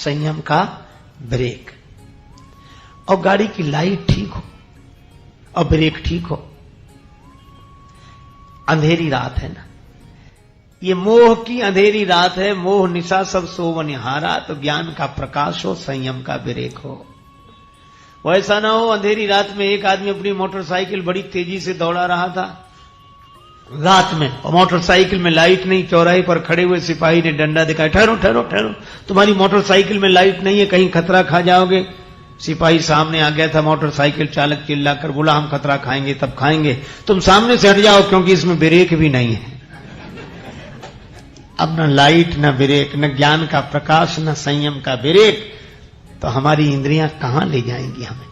संयम का ब्रेक। और गाड़ी की लाइट ठीक हो और ब्रेक ठीक हो। अंधेरी रात है ना, ये मोह की अंधेरी रात है, मोह निशा सब सोवनिहारा, तो ज्ञान का प्रकाश हो, संयम का ब्रेक हो। वैसा ना हो अंधेरी रात में एक आदमी अपनी मोटरसाइकिल बड़ी तेजी से दौड़ा रहा था रात में, और मोटरसाइकिल में लाइट नहीं, चौराहे पर खड़े हुए सिपाही ने डंडा दिखाया, ठहरो ठहरो ठहरो, तुम्हारी मोटरसाइकिल में लाइट नहीं है, कहीं खतरा खा जाओगे। सिपाही सामने आ गया था, मोटरसाइकिल चालक चिल्लाकर बोला, हम खतरा खाएंगे तब खाएंगे, तुम सामने से हट जाओ क्योंकि इसमें ब्रेक भी नहीं है। अब न लाइट न ब्रेक, न ज्ञान का प्रकाश, न संयम का ब्रेक, तो हमारी इंद्रियां कहां ले जाएंगी हमें।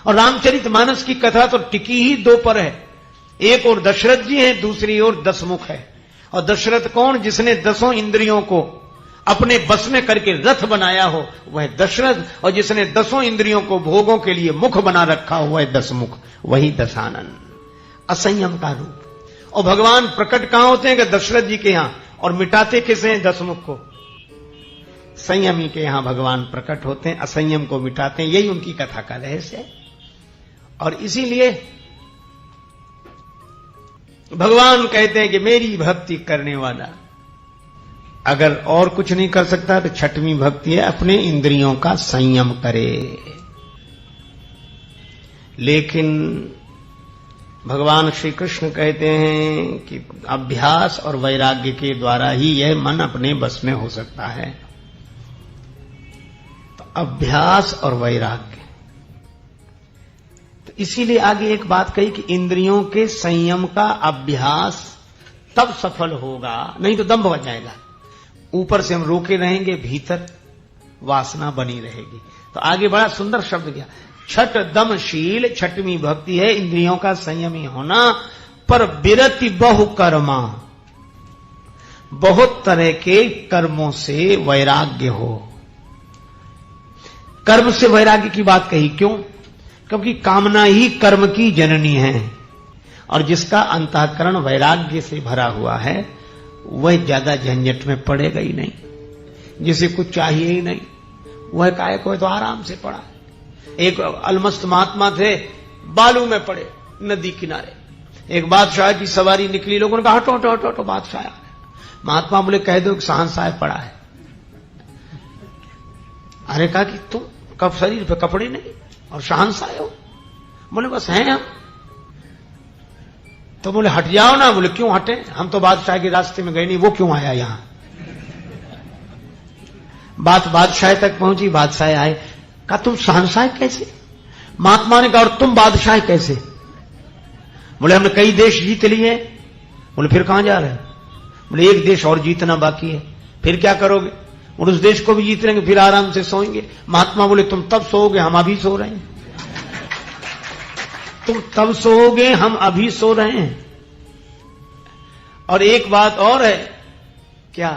और रामचरितमानस की कथा तो टिकी ही दो पर है, एक और दशरथ जी हैं, दूसरी ओर दशमुख है। और दशरथ कौन? जिसने 10 इंद्रियों को अपने बस में करके रथ बनाया हो वह दशरथ, और जिसने 10 इंद्रियों को भोगों के लिए मुख बना रखा हो वह दशमुख, वही दशानन, असंयम का रूप। और भगवान प्रकट कहां होते हैं? कि दशरथ जी के यहां। और मिटाते किसे हैं? दशमुख को। संयमी के यहां भगवान प्रकट होते हैं, असंयम को मिटाते हैं, यही उनकी कथा का रहस्य है। और इसीलिए भगवान कहते हैं कि मेरी भक्ति करने वाला अगर और कुछ नहीं कर सकता तो छठवीं भक्ति है, अपने इंद्रियों का संयम करे। लेकिन भगवान श्री कृष्ण कहते हैं कि अभ्यास और वैराग्य के द्वारा ही यह मन अपने बस में हो सकता है। तो अभ्यास और वैराग्य, तो इसीलिए आगे एक बात कही कि इंद्रियों के संयम का अभ्यास तब सफल होगा, नहीं तो दंभ बच जाएगा। ऊपर से हम रोके रहेंगे, भीतर वासना बनी रहेगी। तो आगे बड़ा सुंदर शब्द किया, छठ दमशील, छठवीं भक्ति है इंद्रियों का संयमी होना। पर विरति बहु कर्मा, बहुत तरह के कर्मों से वैराग्य हो। कर्म से वैराग्य की बात कही, क्यों? क्योंकि कामना ही कर्म की जननी है, और जिसका अंतःकरण वैराग्य से भरा हुआ है वह ज्यादा झंझट में पड़ेगा ही नहीं। जिसे कुछ चाहिए ही नहीं वह काय को तो आराम से पड़ा। एक अलमस्त महात्मा थे, बालू में पड़े नदी किनारे, एक बादशाह की सवारी निकली, लोगों ने कहा हटो हटो हटो हटो, बादशाह। महात्मा बोले कह दो कि शहंशाह पड़ा है। अरे कहा कि तुम कब शरीर पे कपड़े नहीं और शहंशाह हो? बोले बस हैं हम। तो बोले हट जाओ ना। बोले क्यों हटे? हम तो बादशाह के रास्ते में गए नहीं, वो क्यों आया यहां? बात बादशाह तक पहुंची, बादशाह आए, कहा तुम शहंशाह कैसे? महात्मा ने कहा और तुम बादशाह कैसे? बोले हमने कई देश जीत लिए। बोले फिर कहां जा रहे हैं? बोले एक देश और जीतना बाकी है। फिर क्या करोगे? और उस देश को भी जीत लेंगे, फिर आराम से सोएंगे। महात्मा बोले तुम तब सोओगे, हम अभी सो रहे हैं। तुम तब सोओगे, हम अभी सो रहे हैं। और एक बात और है, क्या?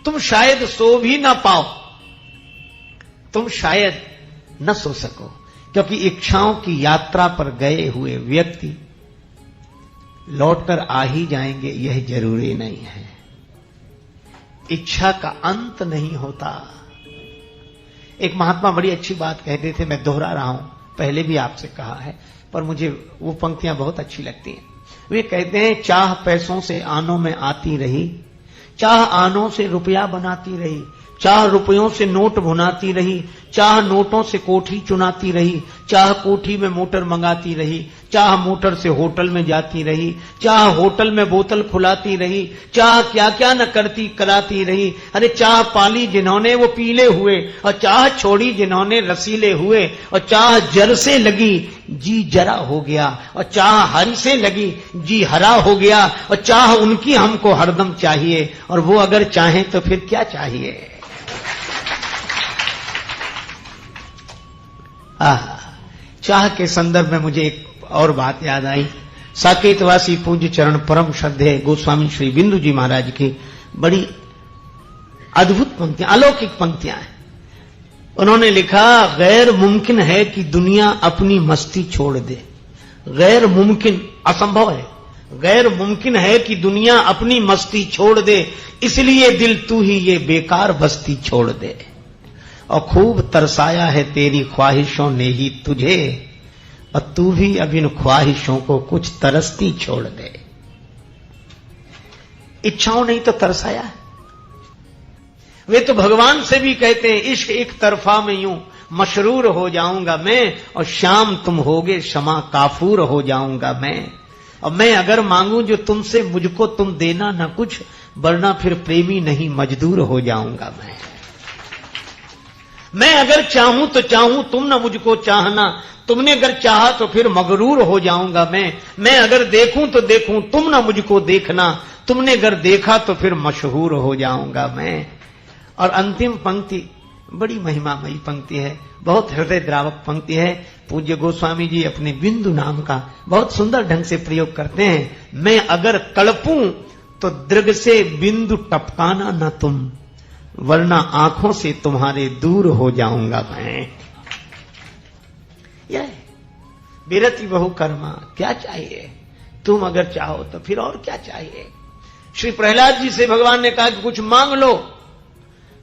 तुम शायद सो भी ना पाओ, तुम शायद न सो सको, क्योंकि इच्छाओं की यात्रा पर गए हुए व्यक्ति लौटकर आ ही जाएंगे, यह जरूरी नहीं है। इच्छा का अंत नहीं होता। एक महात्मा बड़ी अच्छी बात कहते थे, मैं दोहरा रहा हूं, पहले भी आपसे कहा है, पर मुझे वो पंक्तियां बहुत अच्छी लगती हैं। वे कहते हैं, चाह पैसों से आनों में आती रही, चाह आनों से रुपया बनाती रही, चाह रुपयों से नोट भुनाती रही, चाह नोटों से कोठी चुनाती रही, चाह कोठी में मोटर मंगाती रही, चाह मोटर से होटल में जाती रही, चाह होटल में बोतल खुलाती रही, चाह क्या क्या न करती कराती रही। अरे चाह पाली जिन्होंने वो पीले हुए, और चाह छोड़ी जिन्होंने रसीले हुए, और चाह जर से लगी जी जरा हो गया, और चाह हरी से लगी जी हरा हो गया, और चाह उनकी हमको हरदम चाहिए, और वो अगर चाहें तो फिर क्या चाहिए। चाह के संदर्भ में मुझे एक और बात याद आई। साकेतवासी पूज्य चरण परम श्रद्धेय गोस्वामी श्री बिंदु जी महाराज की बड़ी अद्भुत पंक्तियां, अलौकिक पंक्तियां हैं। उन्होंने लिखा, गैर मुमकिन है कि दुनिया अपनी मस्ती छोड़ दे। गैर मुमकिन, असंभव है, गैर मुमकिन है कि दुनिया अपनी मस्ती छोड़ दे, इसलिए दिल तू ही ये बेकार बस्ती छोड़ दे। और खूब तरसाया है तेरी ख्वाहिशों ने ही तुझे, और तू भी अब इन ख्वाहिशों को कुछ तरसती छोड़ दे। इच्छाओं नहीं तो तरसाया है। वे तो भगवान से भी कहते हैं, इश्क एक तरफा में यूं मशरूर हो जाऊंगा मैं, और शाम तुम होगे शमा काफूर हो जाऊंगा मैं। और मैं अगर मांगूं जो तुमसे, मुझको तुम देना ना कुछ, वरना फिर प्रेमी नहीं मजदूर हो जाऊंगा मैं अगर चाहूं तो चाहूं तुम ना मुझको चाहना, तुमने अगर चाहा तो फिर मगरूर हो जाऊंगा मैं अगर देखूं तो देखूं तुम ना मुझको देखना, तुमने अगर देखा तो फिर मशहूर हो जाऊंगा मैं। और अंतिम पंक्ति बड़ी महिमामयी पंक्ति है, बहुत हृदय द्रावक पंक्ति है। पूज्य गोस्वामी जी अपने बिंदु नाम का बहुत सुंदर ढंग से प्रयोग करते हैं। मैं अगर तड़पूं तो दृग से बिंदु टपकाना न तुम, वरना आंखों से तुम्हारे दूर हो जाऊंगा मैं। यह बिरति बहु कर्मा, क्या चाहिए? तुम अगर चाहो तो फिर और क्या चाहिए? श्री प्रहलाद जी से भगवान ने कहा कि कुछ मांग लो।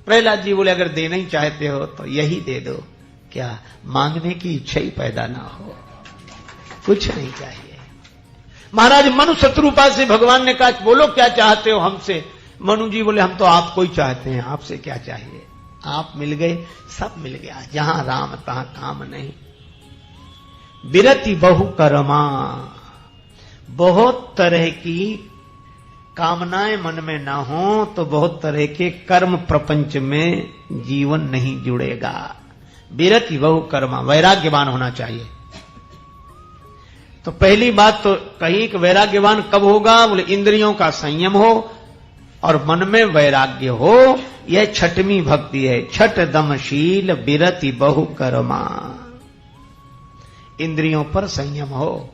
प्रहलाद जी बोले, अगर देना ही चाहते हो तो यही दे दो। क्या मांगने की इच्छा ही पैदा ना हो, कुछ नहीं चाहिए। महाराज मनु शत्रुपा से भगवान ने कहा, बोलो क्या चाहते हो हमसे? मनु जी बोले, हम तो आपको ही चाहते हैं, आपसे क्या चाहिए? आप मिल गए, सब मिल गया, जहां राम तहां काम नहीं। बिरति बहु कर्मा, बहुत तरह की कामनाएं मन में ना हो तो बहुत तरह के कर्म प्रपंच में जीवन नहीं जुड़ेगा। बिरति बहु कर्मा, वैराग्यवान होना चाहिए। तो पहली बात तो कही कि वैराग्यवान कब होगा? बोले इंद्रियों का संयम हो और मन में वैराग्य हो। यह छठवीं भक्ति है, छठ दमशील बिरति बहु कर्मा। इंद्रियों पर संयम हो।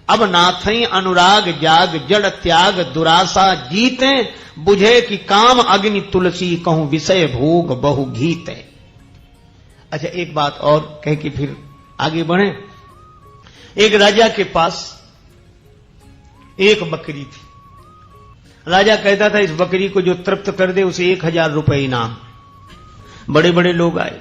अब नाथई अनुराग जाग जड़ त्याग दुरासा जीते, बुझे कि काम अग्नि तुलसी कहूं विषय भोग बहु गीते। अच्छा, एक बात और कह के फिर आगे बढ़े। एक राजा के पास एक बकरी थी। राजा कहता था, इस बकरी को जो तृप्त कर दे उसे 1000 रुपए इनाम। बड़े बड़े लोग आए,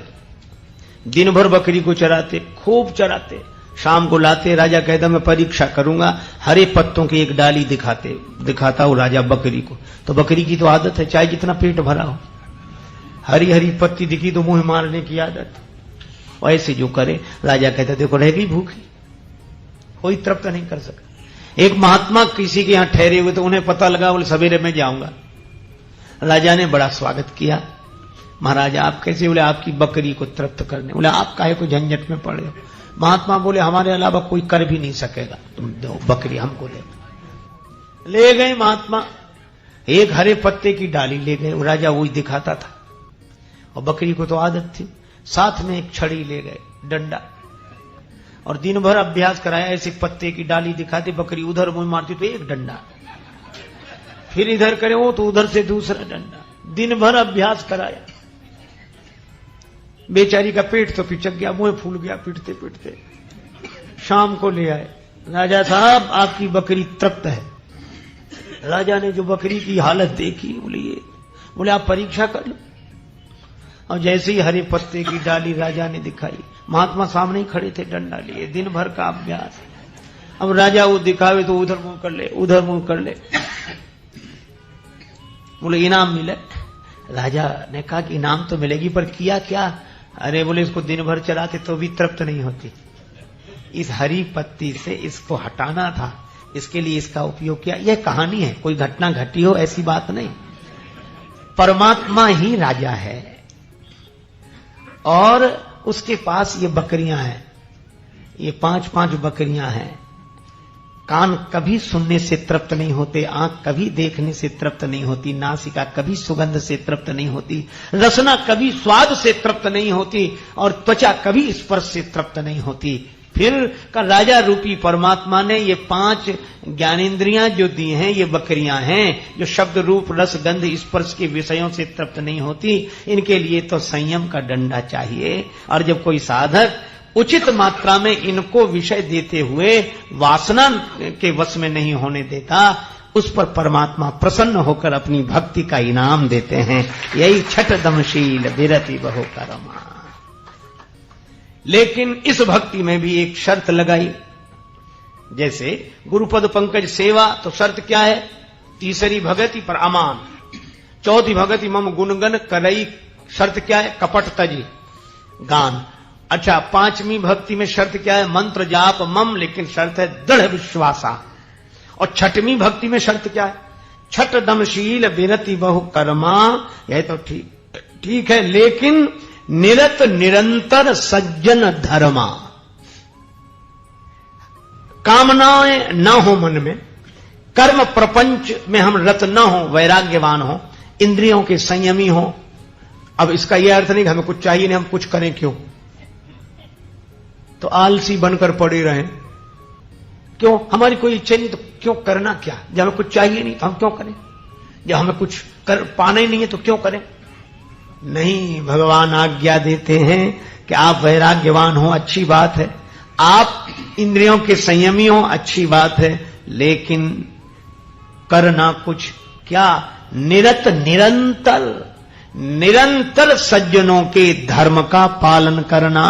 दिन भर बकरी को चराते, खूब चराते। शाम को लाते, राजा कहता मैं परीक्षा करूंगा। हरे पत्तों की एक डाली दिखाता वो राजा बकरी को। तो बकरी की तो आदत है, चाहे जितना पेट भरा हो, हरी हरी पत्ती दिखी तो मुंह मारने की आदत। ऐसे जो करे, राजा कहता देखो रह गई भूखी, कोई तृप्त नहीं कर सका। एक महात्मा किसी के यहां ठहरे हुए, तो उन्हें पता लगा, बोले सवेरे में जाऊंगा। राजा ने बड़ा स्वागत किया। महाराज आप कैसे? बोले आपकी बकरी को तृप्त करने। बोले आप काहे को झंझट में पड़े हो? महात्मा बोले हमारे अलावा कोई कर भी नहीं सकेगा, तुम दो बकरी हमको दे। ले गए महात्मा, एक हरे पत्ते की डाली ले गए। राजा वही दिखाता था, और बकरी को तो आदत थी। साथ में एक छड़ी ले गए, डंडा, और दिन भर अभ्यास कराया। ऐसे पत्ते की डाली दिखाते, बकरी उधर मुंह मारती तो एक डंडा, फिर इधर करे वो तो उधर से दूसरा डंडा। दिन भर अभ्यास कराया। बेचारी का पेट तो पिचक गया, मुंह फूल गया पिटते पिटते। शाम को ले आए, राजा साहब आपकी बकरी तृप्त है। राजा ने जो बकरी की हालत देखी, बोले आप परीक्षा कर लो। और जैसे ही हरे पत्ते की डाली राजा ने दिखाई, महात्मा सामने ही खड़े थे डंडा लिए, दिन भर का अभ्यास। अब राजा वो दिखावे तो उधर मुंह कर ले, उधर मुंह कर ले। बोले इनाम मिले। राजा ने कहा कि इनाम तो मिलेगी, पर किया क्या? अरे बोले इसको दिन भर चलाते तो भी तृप्त नहीं होती, इस हरी पत्ती से इसको हटाना था, इसके लिए इसका उपयोग किया। यह कहानी है, कोई घटना घटी हो ऐसी बात नहीं। परमात्मा ही राजा है, और उसके पास ये बकरियां हैं, ये 5-5 बकरियां हैं। कान कभी सुनने से तृप्त नहीं होते, आंख कभी देखने से तृप्त नहीं होती, नासिका कभी सुगंध से तृप्त नहीं होती, रसना कभी स्वाद से तृप्त नहीं होती, और त्वचा कभी स्पर्श से तृप्त नहीं होती। फिर का राजा रूपी परमात्मा ने ये 5 ज्ञानेंद्रियां जो दी हैं, ये बकरियां हैं जो शब्द रूप रस गंध स्पर्श के विषयों से तृप्त नहीं होती। इनके लिए तो संयम का डंडा चाहिए। और जब कोई साधक उचित मात्रा में इनको विषय देते हुए वासना के वश में नहीं होने देता, उस पर परमात्मा प्रसन्न होकर अपनी भक्ति का इनाम देते हैं। यही छठ दमशील विरति बहु करमा। लेकिन इस भक्ति में भी एक शर्त लगाई। जैसे गुरुपद पंकज सेवा, तो शर्त क्या है? तीसरी भगति पर अमान, चौथी भगति मम गुणगन करई, शर्त क्या है? कपट तजी गान। अच्छा, पांचवी भक्ति में शर्त क्या है? मंत्र जाप मम, लेकिन शर्त है दृढ़ विश्वासा। और छठवीं भक्ति में शर्त क्या है? छठ दमशील विरति बहु कर्मा। यह तो ठीक है, लेकिन निरत निरंतर सज्जन धर्मा। कामनाएं न हो मन में, कर्म प्रपंच में हम रत न हो, वैराग्यवान हो, इंद्रियों के संयमी हो। अब इसका यह अर्थ नहीं कि हमें कुछ चाहिए नहीं, हम कुछ करें क्यों? तो आलसी बनकर पड़े रहें। क्यों? हमारी कोई इच्छा नहीं तो क्यों करना क्या? जब हमें कुछ चाहिए नहीं तो हम क्यों करें? जब हमें कुछ पाना ही नहीं है तो क्यों करें? नहीं, भगवान आज्ञा देते हैं कि आप वैराग्यवान हो, अच्छी बात है, आप इंद्रियों के संयमी हो, अच्छी बात है, लेकिन करना कुछ क्या? निरत निरंतर सज्जनों के धर्म का पालन करना।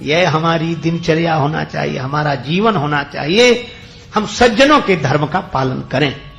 यह हमारी दिनचर्या होना चाहिए, हमारा जीवन होना चाहिए। हम सज्जनों के धर्म का पालन करें।